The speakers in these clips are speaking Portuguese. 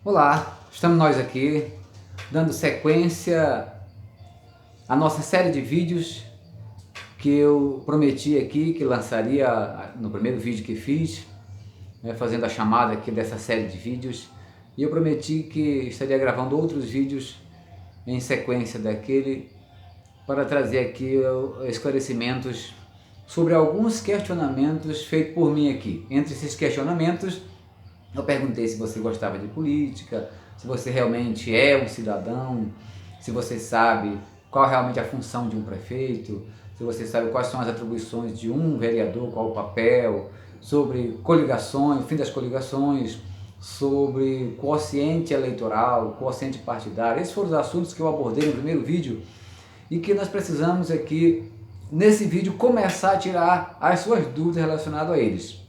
Olá, estamos nós aqui dando sequência à nossa série de vídeos que eu prometi aqui que lançaria no primeiro vídeo que fiz, fazendo a chamada aqui dessa série de vídeos, e eu prometi que estaria gravando outros vídeos em sequência daquele para trazer aqui esclarecimentos sobre alguns questionamentos feitos por mim aqui. Entre esses questionamentos, eu perguntei se você gostava de política, se você realmente é um cidadão, se você sabe qual é realmente a função de um prefeito, se você sabe quais são as atribuições de um vereador, qual o papel, sobre coligações, o fim das coligações, sobre quociente eleitoral, quociente partidário. Esses foram os assuntos que eu abordei no primeiro vídeo e que nós precisamos aqui, nesse vídeo, começar a tirar as suas dúvidas relacionadas a eles.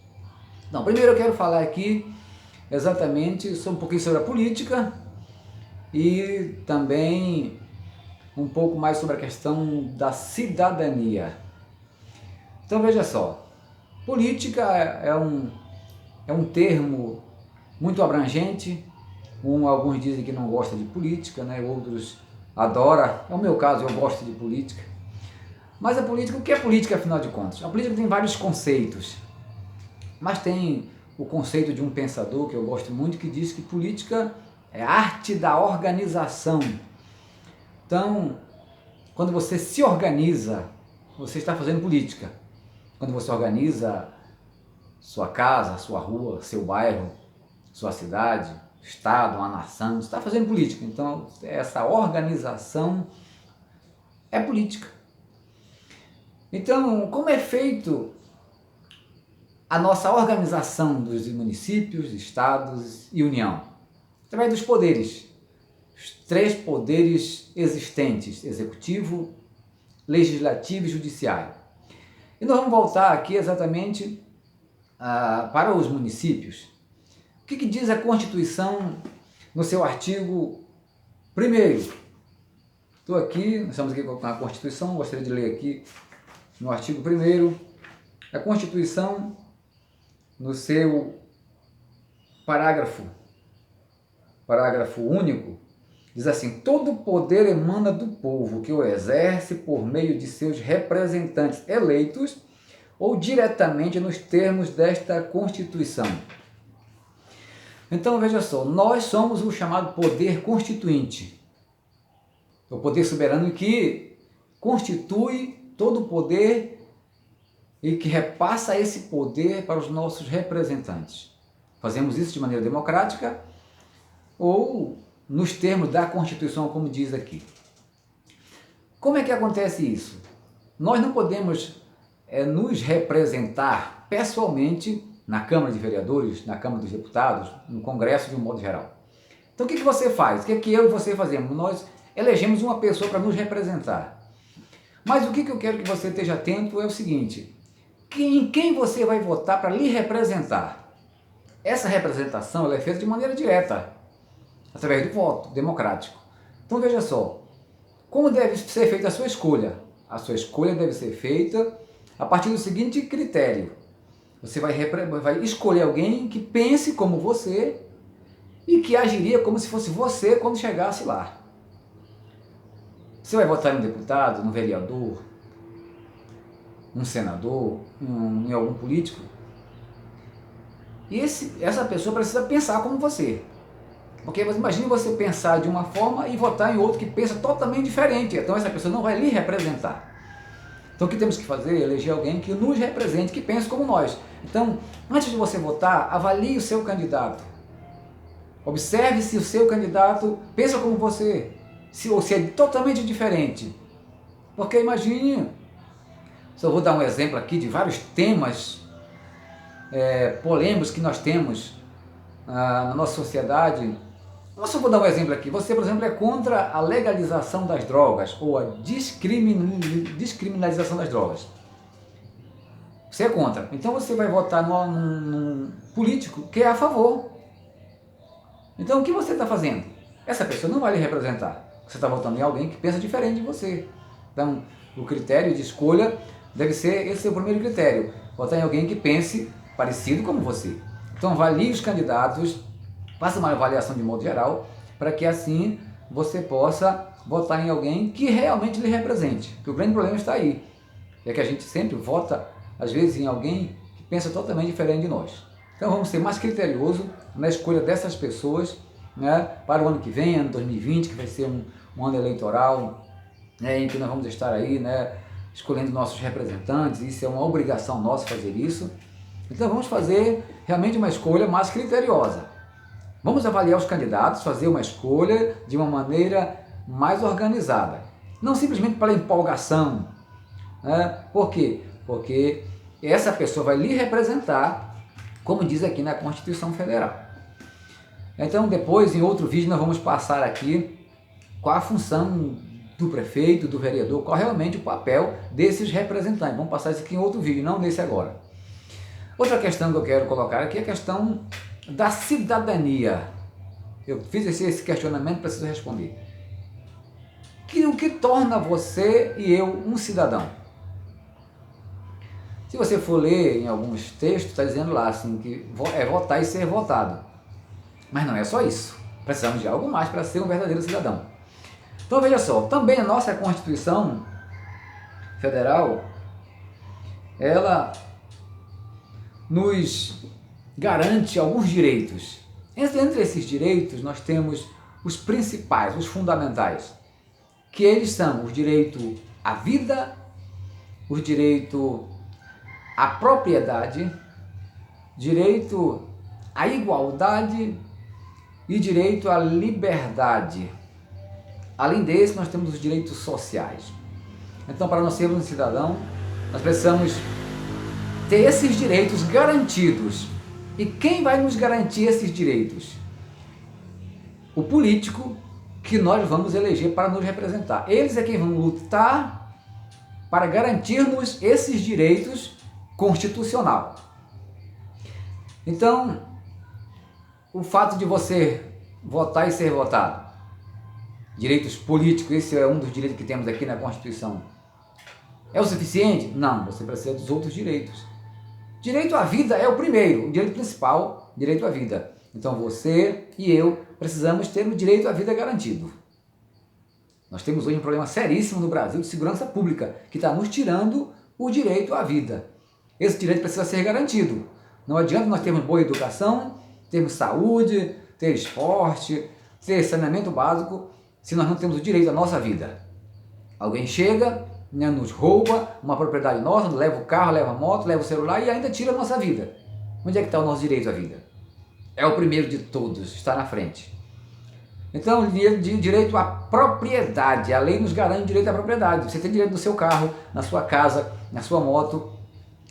Então, primeiro eu quero falar aqui exatamente um pouquinho sobre a política e também um pouco mais sobre a questão da cidadania. Então veja só, política é um termo muito abrangente, alguns dizem que não gosta de política, outros adoram, é o meu caso, eu gosto de política. Mas a política, o que é política afinal de contas? A política tem vários conceitos, mas tem o conceito de um pensador que eu gosto muito, que diz que política é a arte da organização. Então, quando você se organiza, você está fazendo política. Quando você organiza sua casa, sua rua, seu bairro, sua cidade, estado, uma nação, você está fazendo política. Então, essa organização é política. Então, como é feito a nossa organização dos municípios, estados e União? Através dos poderes, os três poderes existentes: executivo, legislativo e judiciário. E nós vamos voltar aqui exatamente para os municípios. O que diz a Constituição no seu artigo 1º? Estou aqui, nós estamos aqui com a Constituição, gostaria de ler aqui no artigo 1º, a Constituição, no seu parágrafo único, diz assim: todo poder emana do povo, que o exerce por meio de seus representantes eleitos ou diretamente nos termos desta Constituição. Então veja só, nós somos o chamado poder constituinte, o poder soberano que constitui todo o poder e que repassa esse poder para os nossos representantes. Fazemos isso de maneira democrática ou nos termos da Constituição, como diz aqui. Como é que acontece isso? Nós não podemos nos representar pessoalmente na Câmara de Vereadores, na Câmara dos Deputados, no Congresso de um modo geral. Então o que você faz? O que eu e você fazemos? Nós elegemos uma pessoa para nos representar. Mas o que eu quero que você esteja atento é o seguinte: em quem você vai votar para lhe representar? Essa representação ela é feita de maneira direta, através do voto democrático. Então veja só, como deve ser feita a sua escolha? A sua escolha deve ser feita a partir do seguinte critério: você vai escolher alguém que pense como você e que agiria como se fosse você quando chegasse lá. Você vai votar em um deputado, num vereador, um senador, em algum político, e essa pessoa precisa pensar como você. Porque imagine você pensar de uma forma e votar em outro que pensa totalmente diferente. Então essa pessoa não vai lhe representar. Então o que temos que fazer é eleger alguém que nos represente, que pense como nós. Então, antes de você votar, avalie o seu candidato. Observe se o seu candidato pensa como você, ou se é totalmente diferente. Porque imagine, só vou dar um exemplo aqui de vários temas polêmicos que nós temos na nossa sociedade. Eu só vou dar um exemplo aqui. Você, por exemplo, é contra a legalização das drogas ou a descriminalização das drogas. Você é contra. Então você vai votar num político que é a favor. Então o que você está fazendo? Essa pessoa não vai lhe representar. Você está votando em alguém que pensa diferente de você. Então o critério de escolha deve ser, esse é o primeiro critério: votar em alguém que pense parecido como você. Então avalie os candidatos Faça uma avaliação de modo geral, para que assim você possa votar em alguém que realmente lhe represente. Porque o grande problema está aí, é que a gente sempre vota, às vezes, em alguém que pensa totalmente diferente de nós. Então vamos ser mais criterioso na escolha dessas pessoas, né, para o ano que vem, ano 2020, que vai ser um ano eleitoral, né, em que nós vamos estar aí, né, escolhendo nossos representantes. Isso é uma obrigação nossa fazer isso. Então vamos fazer realmente uma escolha mais criteriosa. Vamos avaliar os candidatos, fazer uma escolha de uma maneira mais organizada. Não simplesmente pela empolgação. Né? Por quê? Porque essa pessoa vai lhe representar, como diz aqui na Constituição Federal. Então depois, em outro vídeo, nós vamos passar aqui qual a função do prefeito, do vereador, qual realmente o papel desses representantes. Vamos passar isso aqui em outro vídeo, não nesse agora. Outra questão que eu quero colocar aqui é a questão da cidadania. Eu fiz esse questionamento, preciso responder. O que torna você e eu um cidadão? Se você for ler em alguns textos, está dizendo lá assim, que é votar e ser votado. Mas não é só isso. Precisamos de algo mais para ser um verdadeiro cidadão. Então veja só, também a nossa Constituição Federal, ela nos garante alguns direitos. Entre esses direitos nós temos os principais, os fundamentais, que eles são o direito à vida, o direito à propriedade, direito à igualdade e direito à liberdade. Além desse, nós temos os direitos sociais. Então, para nós sermos um cidadão, nós precisamos ter esses direitos garantidos. E quem vai nos garantir esses direitos? O político que nós vamos eleger para nos representar. Eles é quem vão lutar para garantir-nos esses direitos constitucional. Então, o fato de você votar e ser votado, direitos políticos, esse é um dos direitos que temos aqui na Constituição, é o suficiente? Não, você precisa dos outros direitos. Direito à vida é o primeiro, o direito principal, direito à vida. Então você e eu precisamos ter o direito à vida garantido. Nós temos hoje um problema seríssimo no Brasil de segurança pública, que está nos tirando o direito à vida. Esse direito precisa ser garantido. Não adianta nós termos boa educação, termos saúde, ter esporte, ter saneamento básico, se nós não temos o direito à nossa vida. Alguém chega, né, nos rouba uma propriedade nossa, leva o carro, leva a moto, leva o celular e ainda tira a nossa vida. Onde é que está o nosso direito à vida? É o primeiro de todos, está na frente. Então, direito à propriedade. A lei nos garante direito à propriedade. Você tem direito no seu carro, na sua casa, na sua moto.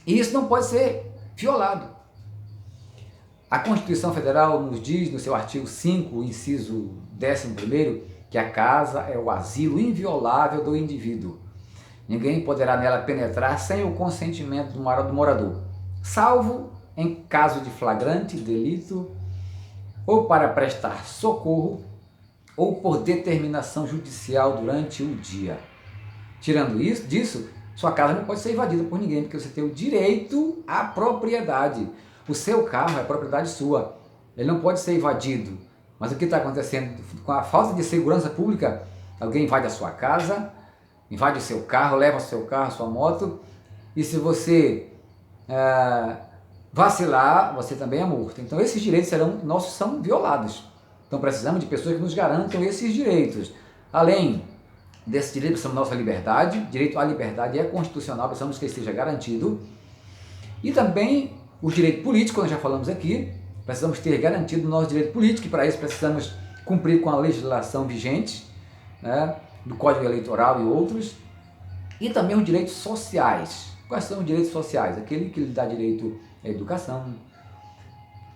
E isso não pode ser violado. A Constituição Federal nos diz, no seu artigo 5, inciso 11º, que a casa é o asilo inviolável do indivíduo. Ninguém poderá nela penetrar sem o consentimento do morador, salvo em caso de flagrante delito, ou para prestar socorro, ou por determinação judicial durante o dia. Tirando disso, sua casa não pode ser invadida por ninguém, porque você tem o direito à propriedade. O seu carro é propriedade sua, ele não pode ser invadido. Mas o que está acontecendo? Com a falta de segurança pública, alguém invade a sua casa, invade o seu carro, leva o seu carro, a sua moto, e se você vacilar, você também é morto. Então esses direitos nossos são violados. Então precisamos de pessoas que nos garantam esses direitos. Além desse direito, precisamos da nossa liberdade. Direito à liberdade é constitucional, precisamos que ele seja garantido. E também o direito político, nós já falamos aqui, precisamos ter garantido o nosso direito político, e para isso precisamos cumprir com a legislação vigente, né, do Código Eleitoral e outros. E também os direitos sociais. Quais são os direitos sociais? Aquele que lhe dá direito à educação,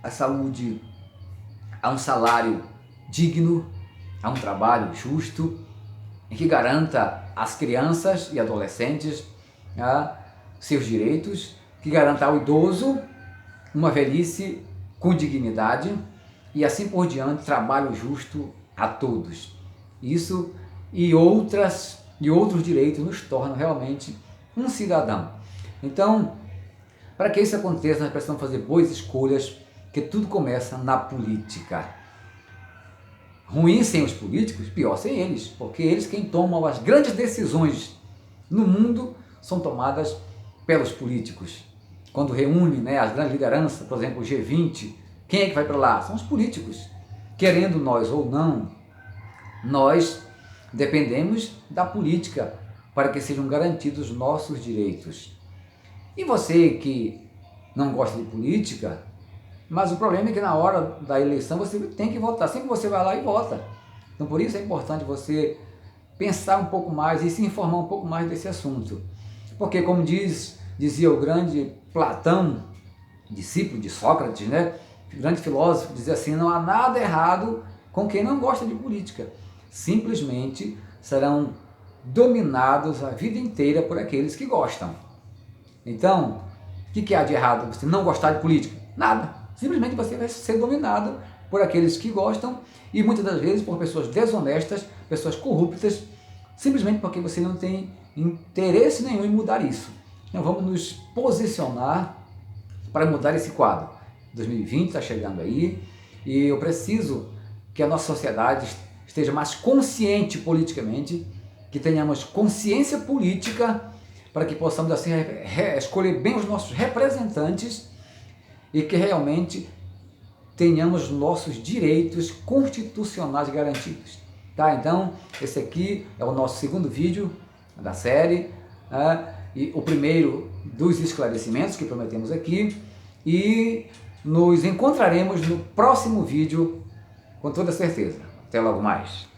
à saúde, a um salário digno, a um trabalho justo, em que garanta às crianças e adolescentes seus direitos, que garanta ao idoso uma velhice com dignidade e assim por diante, trabalho justo a todos. Isso e outros direitos nos tornam realmente um cidadão. Então, para que isso aconteça, nós precisamos fazer boas escolhas, porque tudo começa na política. ruim sem os políticos, pior sem eles, porque eles quem tomam as grandes decisões no mundo são tomadas pelos políticos. Quando reúne, né, as grandes lideranças, por exemplo, o G20, quem é que vai para lá? São os políticos. Querendo nós ou não, nós dependemos da política para que sejam garantidos nossos direitos. E você que não gosta de política, mas o problema é que na hora da eleição você tem que votar, sempre você vai lá e vota. Então por isso é importante você pensar um pouco mais e se informar um pouco mais desse assunto. Porque como dizia o grande Platão, discípulo de Sócrates, né? Grande filósofo, dizia assim, não há nada errado com quem não gosta de política. Simplesmente serão dominados a vida inteira por aqueles que gostam. Então, o que há de errado você não gostar de política? Nada. Simplesmente você vai ser dominado por aqueles que gostam e muitas das vezes por pessoas desonestas, pessoas corruptas, simplesmente porque você não tem interesse nenhum em mudar isso. Então vamos nos posicionar para mudar esse quadro. 2020 está chegando aí e eu preciso que a nossa sociedade esteja mais consciente politicamente, que tenhamos consciência política para que possamos assim escolher bem os nossos representantes e que realmente tenhamos nossos direitos constitucionais garantidos. Tá? Então, esse aqui é o nosso segundo vídeo da série, e o primeiro dos esclarecimentos que prometemos aqui, e nos encontraremos no próximo vídeo com toda certeza. Até logo mais!